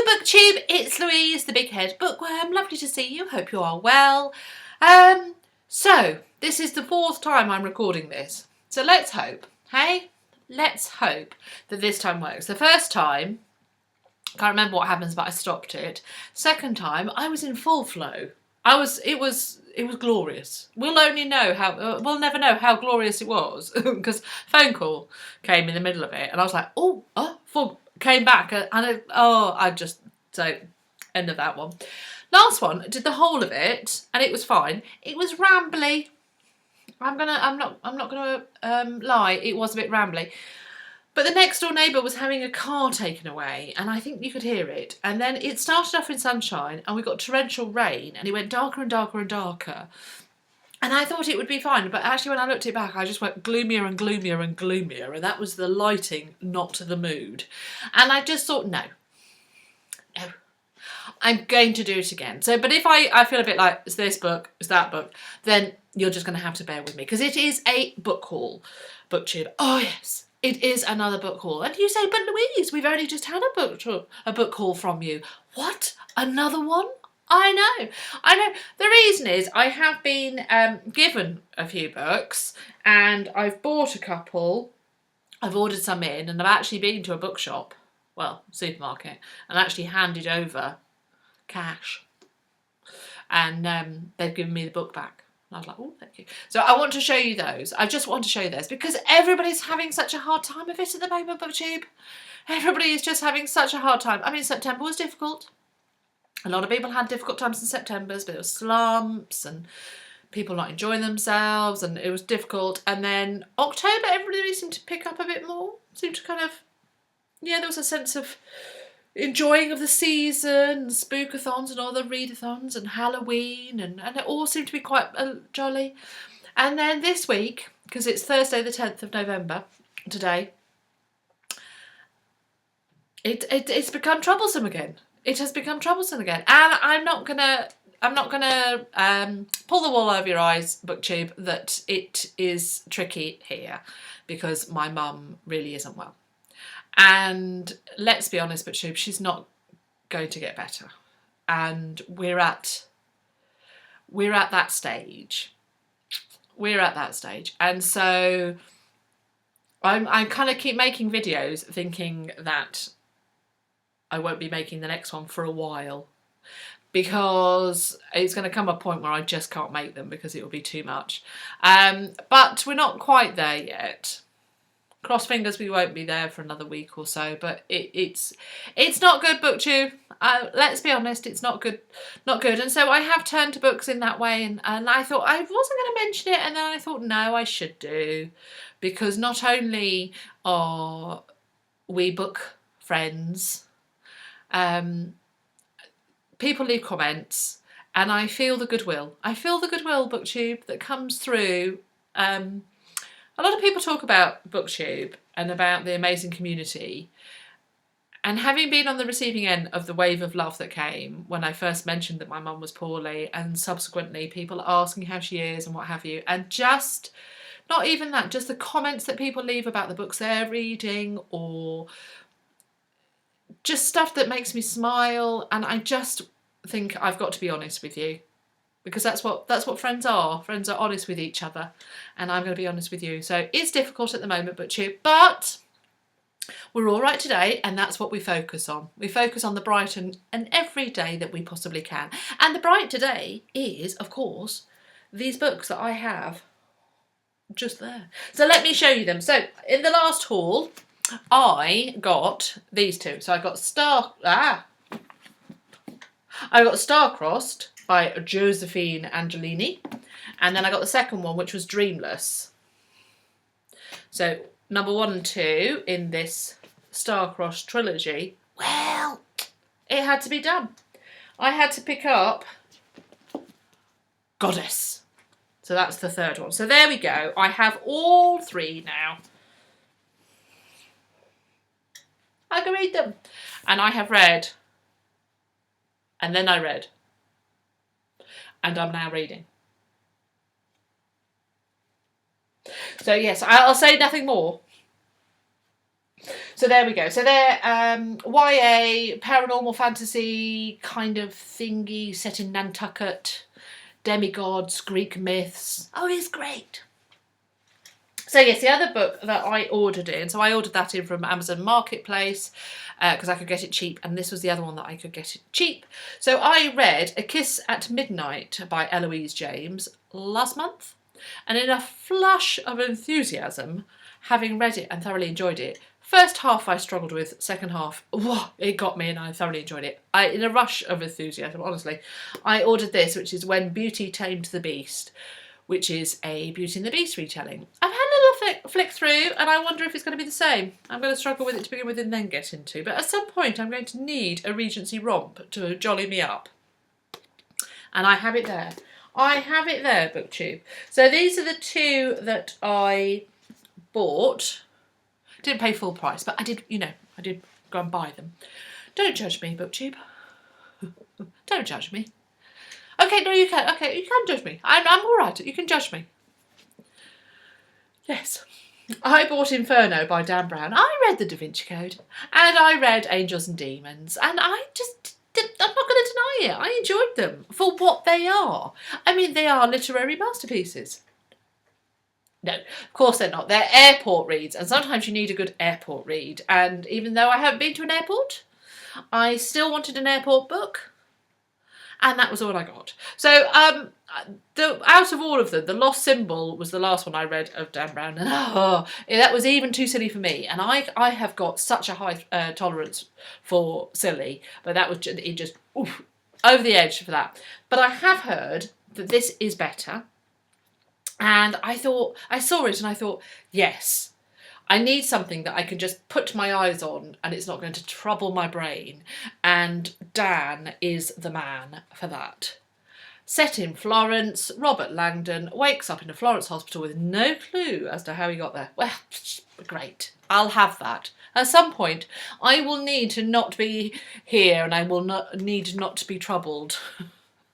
BookTube, it's Louise, the big head bookworm. Lovely to see you. Hope you are well. So this is the 4th time I'm recording this. So let's hope, hey? Let's hope that this time works. The first time, can't remember what happens, but I stopped it. Second time, I was in full flow. It was glorious. We'll never know how glorious it was because phone call came in the middle of it, and I was like, came back, so end of that one. Last one, did the whole of it, and it was fine. It was rambly. I'm not gonna lie, it was a bit rambly. But the next door neighbour was having a car taken away, and I think you could hear it. And then it started off in sunshine, and we got torrential rain, and it went darker and darker and darker. And I thought it would be fine, but actually when I looked it back, I just went gloomier and gloomier and gloomier, and that was the lighting, not the mood. And I just thought, no, I'm going to do it again. So, but if I feel a bit like, it's this book, it's that book, then you're just going to have to bear with me, because it is a book haul, BookTube. Oh yes. It is another book haul. And you say, but Louise, we've only just had a book haul from you. What? Another one? I know. The reason is I have been given a few books, and I've bought a couple. I've ordered some in, and I've actually been to a bookshop, well, supermarket, and actually handed over cash. And they've given me the book back. I was like, oh, thank you. So I want to show you those. I just want to show you those because everybody's having such a hard time of it at the moment, BookTube. Everybody is just having such a hard time. I mean, September was difficult. A lot of people had difficult times in September, but it was slumps and people not enjoying themselves, and it was difficult. And then October, everybody seemed to pick up a bit more. Seemed to kind of, there was a sense of enjoying of the season, spookathons and all the readathons and Halloween, and it all seemed to be quite jolly. And then this week, because it's Thursday the 10th of November today, it's become troublesome again. It has become troublesome again, and I'm not gonna pull the wool over your eyes, BookTube, that it is tricky here because my mum really isn't well. And let's be honest, BookTube, she's not going to get better. And we're at that stage. We're at that stage. And so I kind of keep making videos thinking that I won't be making the next one for a while, because it's going to come a point where I just can't make them because it will be too much. But we're not quite there yet. Cross fingers we won't be there for another week or so, but it's not good, BookTube. Let's be honest, it's not good, And so I have turned to books in that way, and I thought I wasn't going to mention it, and then I thought no, I should do, because not only are we book friends, people leave comments, and I feel the goodwill. BookTube, that comes through. A lot of people talk about BookTube and about the amazing community, and having been on the receiving end of the wave of love that came when I first mentioned that my mum was poorly, and subsequently people asking how she is and what have you, and just not even that, just the comments that people leave about the books they're reading, or just stuff that makes me smile, and I just think I've got to be honest with you. Because that's what friends are. Friends are honest with each other, and I'm going to be honest with you. So it's difficult at the moment, but we're all right today, and that's what we focus on. We focus on the bright and every day that we possibly can. And the bright today is, of course, these books that I have just there. So let me show you them. So in the last haul, I got these two. So I got Star-Crossed by Josephine Angelini, and then I got the second one, which was Dreamless. So number 1 and 2 in this Star-Crossed trilogy, well, it had to be done. I had to pick up Goddess. So that's the third one. So there we go. I have all 3 now. I can read them. And I have read. And then I read. And I'm now reading. So yes, I'll say nothing more. So there we go. So they're YA, paranormal fantasy kind of thingy set in Nantucket, demigods, Greek myths. Oh, it's great. So yes, the other book that I ordered in, so I ordered that in from Amazon Marketplace because I could get it cheap, and this was the other one that I could get it cheap. So I read A Kiss at Midnight by Louise James last month, and in a flush of enthusiasm, having read it and thoroughly enjoyed it, first half I struggled with, second half, whoa, it got me and I thoroughly enjoyed it. In a rush of enthusiasm, honestly, I ordered this, which is When Beauty Tamed the Beast, which is a Beauty and the Beast retelling. I've had a little flick through and I wonder if it's going to be the same. I'm going to struggle with it to begin with and then get into, but at some point I'm going to need a Regency romp to jolly me up. And I have it there. I have it there, BookTube. So these are the two that I bought. Didn't pay full price, but I did, I did go and buy them. Don't judge me, BookTube. Don't judge me. Okay, no, you can. Okay, you can judge me. I'm all right. You can judge me. Yes. I bought Inferno by Dan Brown. I read The Da Vinci Code, and I read Angels and Demons, and I'm not going to deny it. I enjoyed them for what they are. I mean, they are literary masterpieces. No, of course they're not. They're airport reads, and sometimes you need a good airport read. And even though I haven't been to an airport, I still wanted an airport book. And that was all I got. So out of all of them, The Lost Symbol was the last one I read of Dan Brown. And that was even too silly for me. And I have got such a high tolerance for silly. But that was just over the edge for that. But I have heard that this is better. And I saw it and I thought, yes, I need something that I can just put my eyes on and it's not going to trouble my brain. And Dan is the man for that. Set in Florence, Robert Langdon wakes up in a Florence hospital with no clue as to how he got there. Well, great. I'll have that. At some point, I will need to not be here and I will need not to be troubled.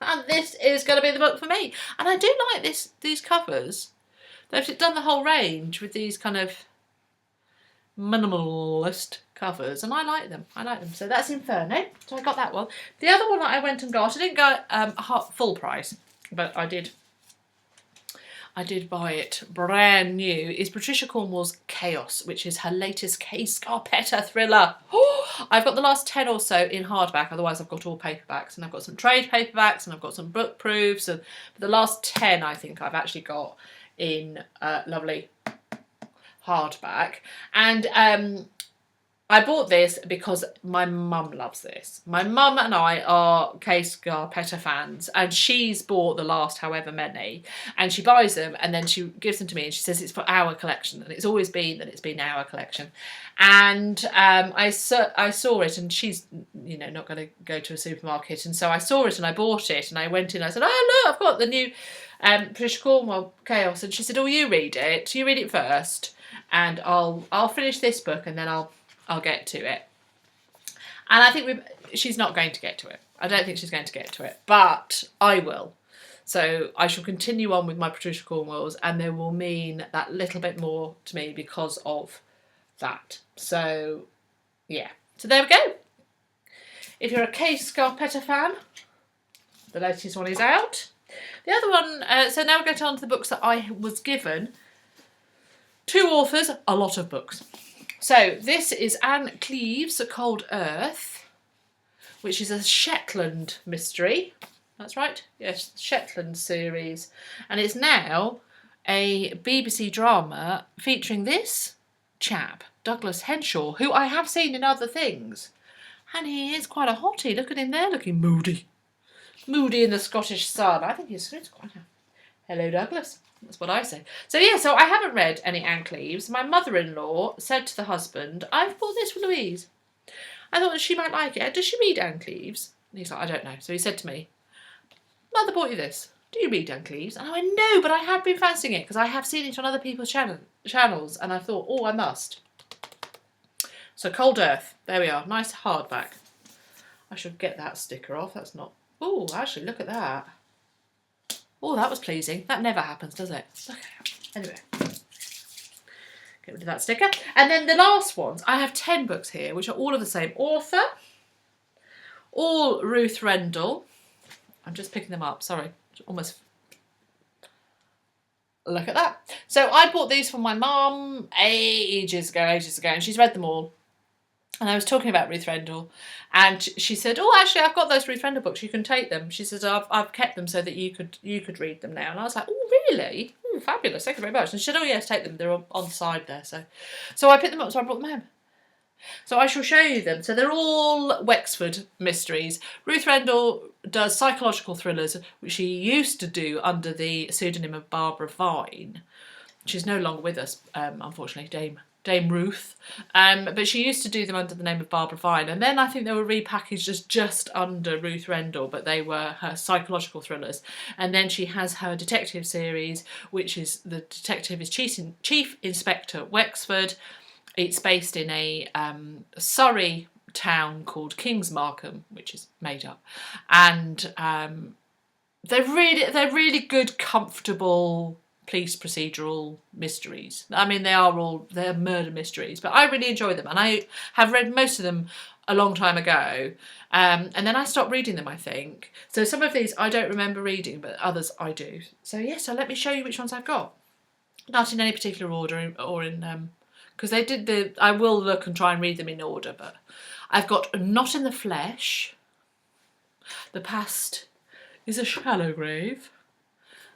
And this is going to be the book for me. And I do like these covers. They've done the whole range with these kind of minimalist covers, and I like them. So that's Inferno. So I got that one. The other one that I went and got, I didn't go full price, but I did buy it brand new, is Patricia Cornwell's Chaos, which is her latest Kay Scarpetta thriller. I've got the last 10 or so in hardback, otherwise I've got all paperbacks, and I've got some trade paperbacks, and I've got some book proofs, and the last 10 I think I've actually got in lovely hardback. And I bought this because my mum loves this. My mum and I are Kay Scarpetta fans, and she's bought the last however many, and she buys them and then she gives them to me and she says it's for our collection, and it's always been that it's been our collection. And I saw it, and she's not going to go to a supermarket, and so I saw it and I bought it, and I went in, I said, oh look, I've got the new Patricia Cornwell Chaos, and she said, oh, you read it first, and I'll finish this book and then I'll get to it. And I think she's not going to get to it. I don't think she's going to get to it, but I will. So I shall continue on with my Patricia Cornwells, and they will mean that little bit more to me because of that. So yeah, so there we go. If you're a Kay Scarpetta fan, the latest one is out. The other one, so now we're going to on to the books that I was given. 2 authors, a lot of books. So this is Anne Cleaves, Cold Earth, which is a Shetland mystery. That's right, yes, Shetland series. And it's now a BBC drama featuring this chap, Douglas Henshaw, who I have seen in other things. And he is quite a hottie. Look at him there, looking moody. Moody in the Scottish sun. I think he's quite a... Hello, Douglas. That's what I say. So yeah, so I haven't read any Anne Cleaves. My mother-in-law said to the husband, I've bought this for Louise. I thought she might like it. Does she read Anne Cleaves? And he's like, I don't know. So he said to me, Mother bought you this. Do you read Anne Cleaves? And I went, no, but I have been fancying it because I have seen it on other people's channels, and I thought, oh, I must. So Cold Earth. There we are. Nice hardback. I should get that sticker off. That's not... Oh, actually, look at that. Oh, that was pleasing. That never happens, does it? Okay. Anyway. Going Get rid of that sticker. And then the last ones, I have 10 books here, which are all of the same author. All Ruth Rendell. I'm just picking them up, sorry. Almost. Look at that. So I bought these for my mum ages ago, and she's read them all. And I was talking about Ruth Rendell, and she said, "Oh, actually, I've got those Ruth Rendell books. You can take them." She said, "I've kept them so that you could read them now." And I was like, "Oh, really? Oh, fabulous! Thank you very much." And she said, "Oh, yes, take them. They're on the side there." So I picked them up. So I brought them home. So I shall show you them. So they're all Wexford mysteries. Ruth Rendell does psychological thrillers, which she used to do under the pseudonym of Barbara Vine. She's no longer with us, unfortunately, Dame Ruth. But she used to do them under the name of Barbara Vine. And then I think they were repackaged as just under Ruth Rendell, but they were her psychological thrillers. And then she has her detective series, which is the detective is Chief Inspector Wexford. It's based in a Surrey town called Kingsmarkham, which is made up, and they're really good, comfortable police procedural mysteries. I mean, they're murder mysteries, but I really enjoy them, and I have read most of them a long time ago, and then I stopped reading them, I think. So some of these I don't remember reading, but others I do. So so let me show you which ones I've got. Not in any particular order or in because they did I will look and try and read them in order, but I've got Not in the Flesh, The Past is a Shallow Grave.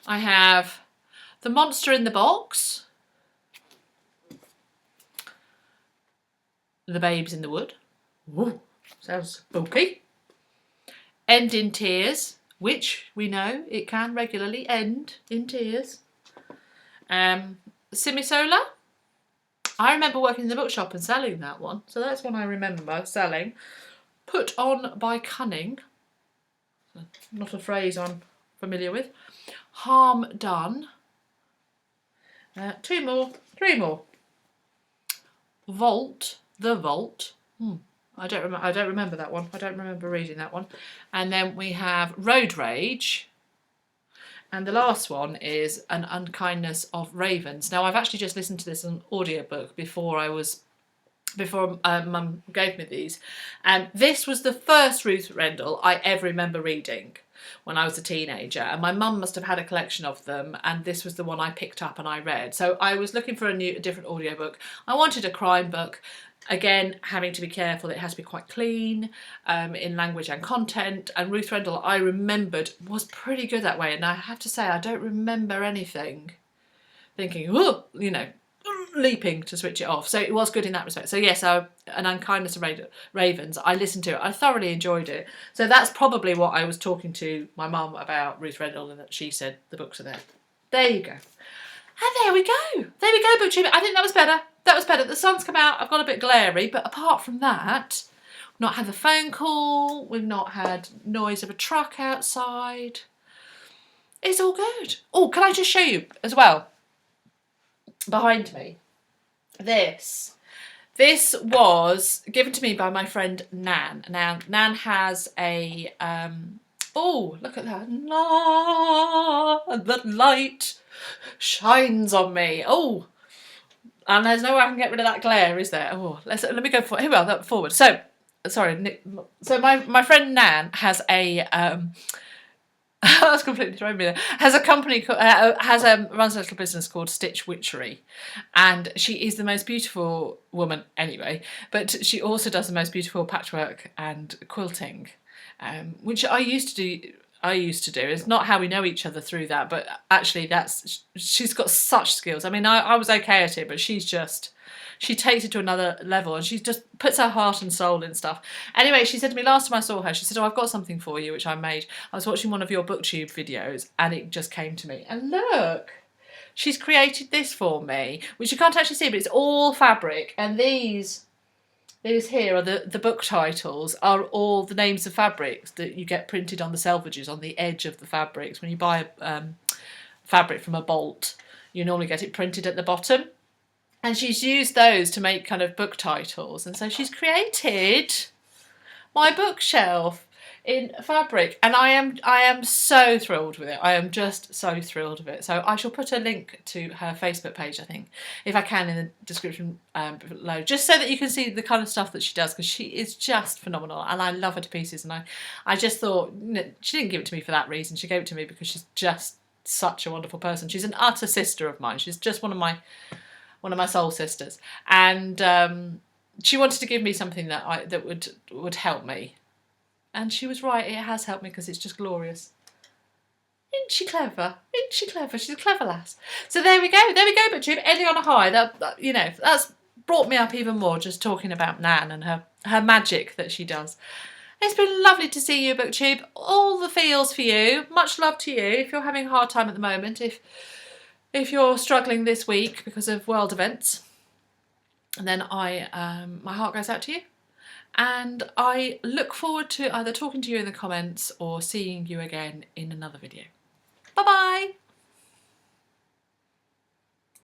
I have The Monster in the Box, The Babes in the Wood. Ooh, sounds spooky. End in Tears, which we know it can regularly end in tears. Simisola. I remember working in the bookshop and selling that one, so that's one I remember selling. Put On by Cunning, not a phrase I'm familiar with. Harm Done. 2 more, 3 more. Vault, The Vault. I don't remember that one. I don't remember reading that one. And then we have Road Rage. And the last one is An Unkindness of Ravens. Now, I've actually just listened to this on audiobook before Mum gave me these. And this was the first Ruth Rendell I ever remember reading when I was a teenager. And my mum must have had a collection of them. And this was the one I picked up and I read. So I was looking for a different audiobook. I wanted a crime book. Again, having to be careful, it has to be quite clean in language and content. And Ruth Rendell, I remembered, was pretty good that way. And I have to say, I don't remember anything thinking, oh, leaping to switch it off. So it was good in that respect. So yes, An Unkindness of Ravens, I listened to it. I thoroughly enjoyed it. So that's probably what I was talking to my mum about Ruth Rendell, and that she said the books are there. There you go. And there we go. There we go, BookTube. I think that was better. That was better. The sun's come out. I've got a bit glary, but apart from that, we've not had the phone call. We've not had noise of a truck outside. It's all good. Oh, can I just show you as well? Behind me. This was given to me by my friend Nan. Now, Nan has a... oh, look at that. The light shines on me. Oh, and there's no way I can get rid of that glare, is there? Oh, let me go forward. So, sorry, Nick. So my friend Nan has a that's completely thrown me there. Has a company runs a little business called Stitch Witchery, and she is the most beautiful woman anyway. But she also does the most beautiful patchwork and quilting, which I used to do. It's not how we know each other through that, but actually she's got such skills. I mean, I was okay at it, but she takes it to another level, and she just puts her heart and soul in stuff. Anyway, she said to me last time I saw her, she said, "Oh, I've got something for you," which I made. I was watching one of your BookTube videos, and it just came to me. And look, she's created this for me, which you can't actually see, but it's all fabric, and these here are the book titles, are all the names of fabrics that you get printed on the selvages on the edge of the fabrics. When you buy fabric from a bolt, you normally get it printed at the bottom. And she's used those to make kind of book titles. And so she's created my bookshelf. in fabric, and I am so thrilled with it. I am just so thrilled with it. So I shall put a link to her Facebook page, I think, if I can, in the description below, just so that you can see the kind of stuff that she does, because she is just phenomenal and I love her to pieces. And I just thought, she didn't give it to me for that reason. She gave it to me because she's just such a wonderful person. She's an utter sister of mine. She's just one of my soul sisters, and she wanted to give me something that would help me. And she was right, it has helped me because it's just glorious. Isn't she clever? Isn't she clever? She's a clever lass. So there we go, BookTube, ending on a high. That's brought me up even more, just talking about Nan and her magic that she does. It's been lovely to see you, BookTube. All the feels for you. Much love to you if you're having a hard time at the moment, if you're struggling this week because of world events. And then my heart goes out to you. And I look forward to either talking to you in the comments or seeing you again in another video. Bye bye!